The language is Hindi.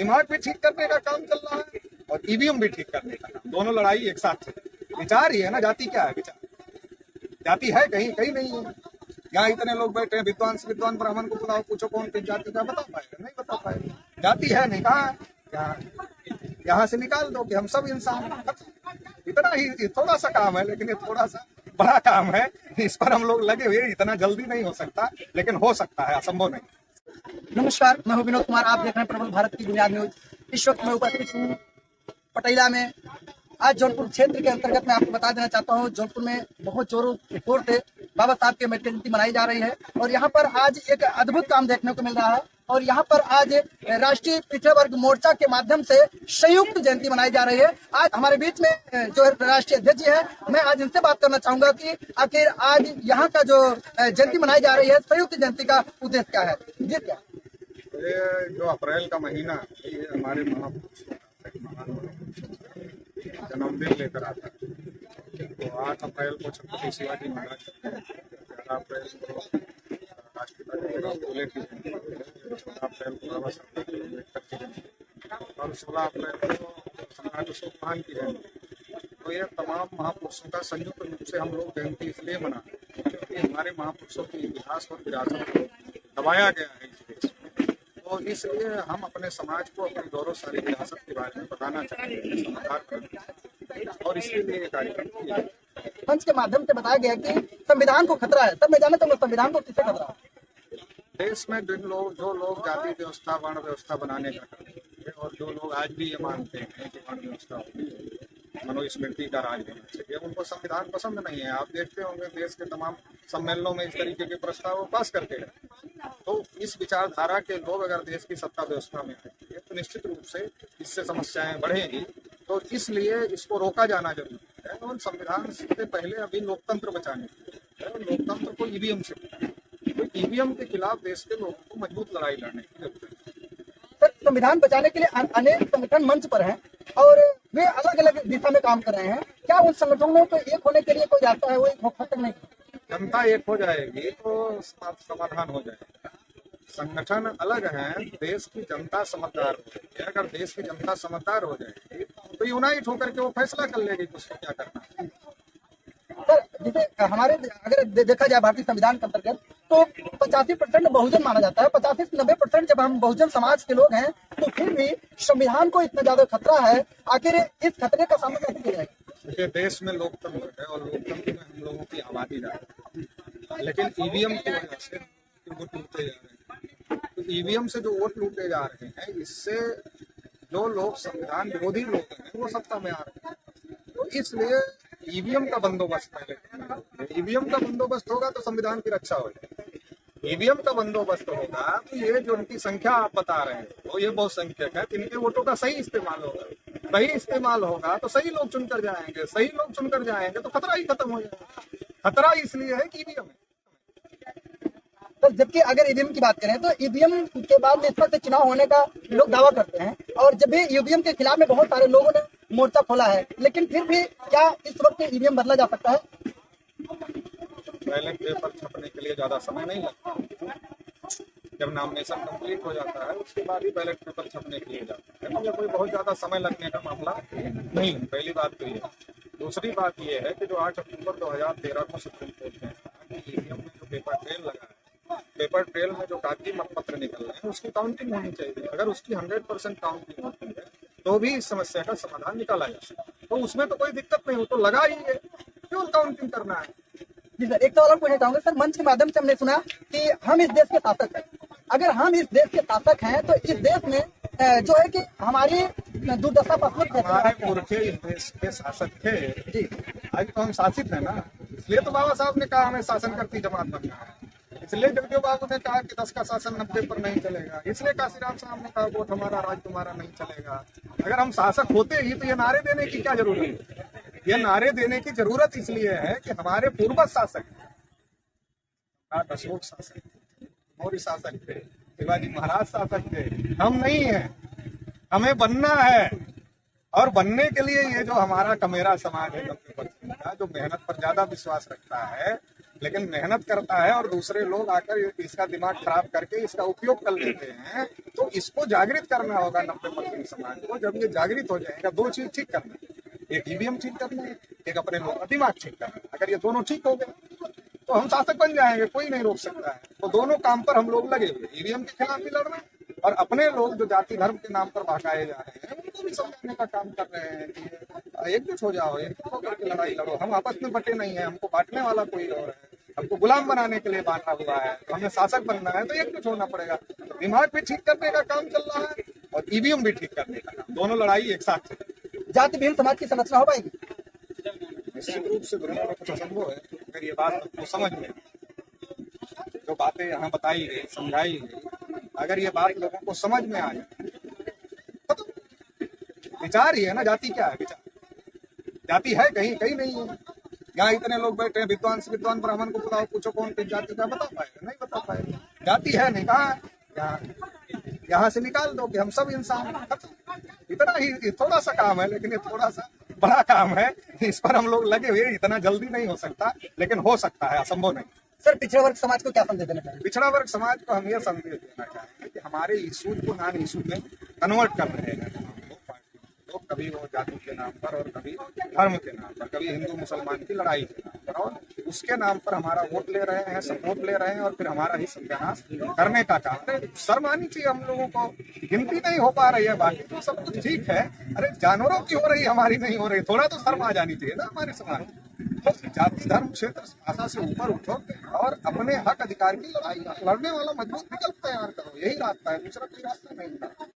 दिमाग भी ठीक करने का काम चल रहा है और ईवीएम भी ठीक करने का काम, दोनों लड़ाई एक साथ चल रही है। विचार ही है ना, जाति क्या है? विचार जाति है कहीं कहीं नहीं है। यहाँ इतने लोग बैठे हैं, विद्वान ब्राह्मण को बुलाओ, पूछो कौन किस जाति का, बता पाएगा? नहीं बता पाएगा। जाति है नहीं, कहाँ है? यहाँ से निकाल दो कि हम सब इंसान हैं। इतना ही थोड़ा सा काम है, लेकिन ये थोड़ा सा बड़ा काम है। इस पर हम लोग लगे हुए, इतना जल्दी नहीं हो सकता, लेकिन हो सकता है, असंभव नहीं। नमस्कार, मैं हूं विनोद कुमार। आप देख रहे हैं प्रबल भारत की बुनियाद न्यूज। इस वक्त मैं उपस्थित हूँ पटेला में। आज जौनपुर क्षेत्र के अंतर्गत मैं आपको बता देना चाहता हूँ, जौनपुर में बहुत जोरों शोर से बाबा साहब की अम्बेडकर जयंती मनाई जा रही है और यहाँ पर आज एक अद्भुत काम देखने को मिल रहा है। और यहाँ पर आज राष्ट्रीय पिछड़ा वर्ग मोर्चा के माध्यम से संयुक्त जयंती मनाई जा रही है। आज हमारे बीच में जो राष्ट्रीय अध्यक्ष है, मैं आज इनसे बात करना चाहूंगा कि आखिर आज यहाँ का जो जयंती मनाई जा रही है, संयुक्त जयंती का उद्देश्य क्या है? जी क्या? ये जो अप्रैल का महीना है, ये हमारे महापुरुषों का जन्मदिन लेकर आता है। तो 8 अप्रैल को छत्रपति शिवाजी महाराज, 11 अप्रैल को राष्ट्रपिता फूले की जयंती, 14 अप्रैल को बाबा साहब अम्बेडकर की जयंती और 16 अप्रैल को सम्राट अशोक खान की जयंती। तो ये तमाम महापुरुषों का संयुक्त रूप से हम लोग जयंती इसलिए मनाते हैं क्योंकि हमारे महापुरुषों के इतिहास और विरासत को दबाया गया है इस देश में। तो इसलिए हम अपने समाज को अपनी गौरवशाली विरासत के बारे में बताना चाहते हैं, समाचार करते हैं और इसलिए ये कार्यक्रम किया। मंच के माध्यम से बताया गया कि संविधान को खतरा है। तब मैं जानना चाहूंगा, संविधान को किससे खतरा है? देश में जो लोग जाति व्यवस्था, वर्ण व्यवस्था बनाने का करते हैं और जो लोग आज भी ये मानते हैं कि वर्ण व्यवस्था होती है, मनुस्मृति का राज होना चाहिए, उनको संविधान पसंद नहीं है। आप देखते होंगे देश के तमाम सम्मेलनों में इस तरीके के प्रस्ताव पास करते हैं। तो इस विचारधारा के लोग अगर देश की सत्ता व्यवस्था में रहेंगे तो निश्चित रूप से इससे समस्याएं बढ़ेंगी। तो इसलिए इसको रोका जाना जरूरी है और संविधान से पहले अभी लोकतंत्र बचाने के लिए लोकतंत्र को ईवीएम से, तो ईवीएम के खिलाफ देश के लोगों को मजबूत लड़ाई लड़ने की जरूरत है। सर, संविधान बचाने के लिए अनेक संगठन मंच पर हैं और वे अलग अलग दिशा में काम कर रहे हैं। क्या उन संगठनों को एक होने के लिए कोई रास्ता है? वो एक हद तक नहीं, जनता एक हो जाएगी तो समाधान हो जाएगा। संगठन अलग हैं, देश की जनता समझदार हो जाएगी। अगर देश की जनता समझदार हो जाएगी तो यूनाइट होकर के वो फैसला कर लेगी कि उसको क्या करना है। सर, जैसे हमारे अगर देखा जाए भारतीय संविधान के अंतर्गत तो 85% बहुजन माना जाता है। 85 से 90% जब हम बहुजन समाज के लोग हैं तो फिर भी संविधान को इतना ज्यादा खतरा है। आखिर इस खतरे का सामना कैसे किया जाएगा? देखिए, देश में लोकतंत्र है और लोकतंत्र में हम लोगों की आबादी ज्यादा है, लेकिन ईवीएम की वजह से वोट लूटे जा रहे हैं। तो ईवीएम से जो वोट लूटे जा रहे हैं, इससे जो लोग संविधान विरोधी लोग हैं वो सत्ता में आ रहे हैं। तो इसलिए ईवीएम का बंदोबस्त पहले, ईवीएम का बंदोबस्त होगा तो संविधान की रक्षा हो जाएगी। ईवीएम का बंदोबस्त होगा तो ये जो उनकी संख्या आप बता रहे हैं तो ये बहुसंख्यक है, इनके वोटों का सही इस्तेमाल होगा। सही इस्तेमाल होगा तो सही लोग चुनकर जाएंगे, सही लोग चुनकर जाएंगे तो खतरा ही खत्म हो जाएगा। खतरा इसलिए है कि ईवीएम है। तो जबकि अगर ईवीएम की बात करें तो ईवीएम के बाद निष्पक्ष से चुनाव होने का लोग दावा करते हैं और जब भी ईवीएम के खिलाफ में बहुत सारे लोगों ने मोर्चा खोला है, लेकिन फिर भी क्या इस वक्त ईवीएम बदला जा सकता है? बैलेट पेपर छपने के लिए ज्यादा समय नहीं लगता। जब नॉमिनेशन कंप्लीट हो जाता है उसके बाद ही बैलेट पेपर छपने के लिए जाता है। मुझे कोई बहुत ज्यादा समय लगने का मामला नहीं है, पहली बात तो ये। दूसरी बात ये है कि जो 8 अक्टूबर 2013 को सुप्रीम कोर्ट ने ईवीएम में जो पेपर ट्रेल लगा है, पेपर ट्रेल में जो कागजी मतपत्र निकल रहे हैं उसकी काउंटिंग होनी चाहिए। अगर उसकी 100% काउंटिंग होती है तो भी इस समस्या का समाधान निकाला जा सकता है। तो उसमें तो कोई दिक्कत नहीं हो, तो लगा ही है, क्यों काउंटिंग करना है? जी सर, एक सवाल पूछना चाहूंगा। सर, मंच के माध्यम से हमने सुना कि हम इस देश के शासक हैं। अगर हम इस देश के शासक हैं तो इस देश में जो है कि हमारी दुर्दशा पर हमारे पुरखे इस देश के शासक थे जी। आज तो हम शासित है ना, इसलिए तो बाबा साहब ने कहा हमें शासन करती जमात बनना है। इसलिए जगदेव बाबू ने कहा कि 10 का शासन 90 पर नहीं चलेगा। इसलिए काशीराम साहब ने कहा वोट हमारा राज तुम्हारा नहीं चलेगा। अगर हम शासक होते ही तो ये नारे देने की क्या जरूरत है? ये नारे देने की जरूरत इसलिए है कि हमारे पूर्वज शासक अशोक शासक थे, मौर्य शासक थे, शिवाजी महाराज शासक थे। हम नहीं है, हमें बनना है। और बनने के लिए ये जो हमारा कमेरा समाज है, जो मेहनत पर ज्यादा विश्वास रखता है, लेकिन मेहनत करता है और दूसरे लोग आकर इसका दिमाग खराब करके इसका उपयोग कर लेते हैं, तो इसको जागृत करना होगा 90% समाज को। जब ये जागृत हो जाएगा, दो चीज ठीक करना है, एक ईवीएम ठीक करना है, एक अपने लोगों का दिमाग ठीक करना है। अगर ये दोनों ठीक हो गए तो हम शासक बन जाएंगे, कोई नहीं रोक सकता है। तो दोनों काम पर हम लोग लगे हुए, ईवीएम के खिलाफ भी लड़ रहे हैं और अपने लोग जो जाति धर्म के नाम पर भड़काए जा रहे हैं उनको भी समझाने का काम कर रहे हैं कि एकजुट हो जाओ, एकजुट होकर के लड़ाई लड़ो। हम आपस में बटे नहीं है, हमको बांटने वाला कोई और है, हमको गुलाम बनाने के लिए बांटा हुआ है, तो हमें शासक बनना है तो एकजुट होना पड़ेगा। तो दिमाग भी ठीक करने का काम चल रहा है और ईवीएम भी ठीक करने का काम, दोनों लड़ाई एक साथ चल रही है। जाति विहीन समाज की संरचना हो पाएगी? निश्चित रूप से दुनिया में कुछ असंभव है अगर ये बात तो समझ में, जो बातें यहाँ बताई गई, समझाई गई, अगर ये बात लोगों को समझ में आ जाए तो विचार ही है ना। जाति क्या है? विचार। जाति है कहीं कहीं नहीं है। यहाँ इतने लोग बैठे हैं, विद्वान ब्राह्मण को बुलाओ, पूछो कौन किस जाति का, बता पाएगा? नहीं बता पाएगा। जाति है नहीं, कहाँ है? यहाँ से निकाल दो कि हम सब इंसान हैं। इतना ही थोड़ा सा काम है, लेकिन ये थोड़ा सा बड़ा काम है। इस पर हम लोग लगे हुए, इतना जल्दी नहीं हो सकता, लेकिन हो सकता है, असंभव नहीं। सर, पिछड़े वर्ग समाज को क्या संदेश देना चाहिए? पिछड़ा वर्ग समाज को हम यह संदेश देना चाहेंगे कि हमारे इशू को नॉन इशू में कन्वर्ट कर रहे हैं लोग, कभी वो जाति के नाम पर और कभी धर्म के नाम पर, कभी हिंदू मुसलमान की लड़ाई के नाम पर, और उसके नाम पर हमारा वोट ले रहे हैं, सपोर्ट ले रहे हैं और फिर हमारा ही सत्यानाश करने का काम है। शर्म आनी चाहिए हम लोगों को। गिनती नहीं हो पा रही है, बाकी तो सब कुछ ठीक है। अरे जानवरों की हो रही, हमारी नहीं हो रही, थोड़ा तो शर्म आ जानी चाहिए ना हमारे समाज। तो जाति धर्म क्षेत्र भाषा से ऊपर उठो और अपने हक अधिकार की लड़ाई लड़ने वाला मजबूत विकल्प तैयार करो, यही रास्ता है, दूसरा कोई रास्ता नहीं है।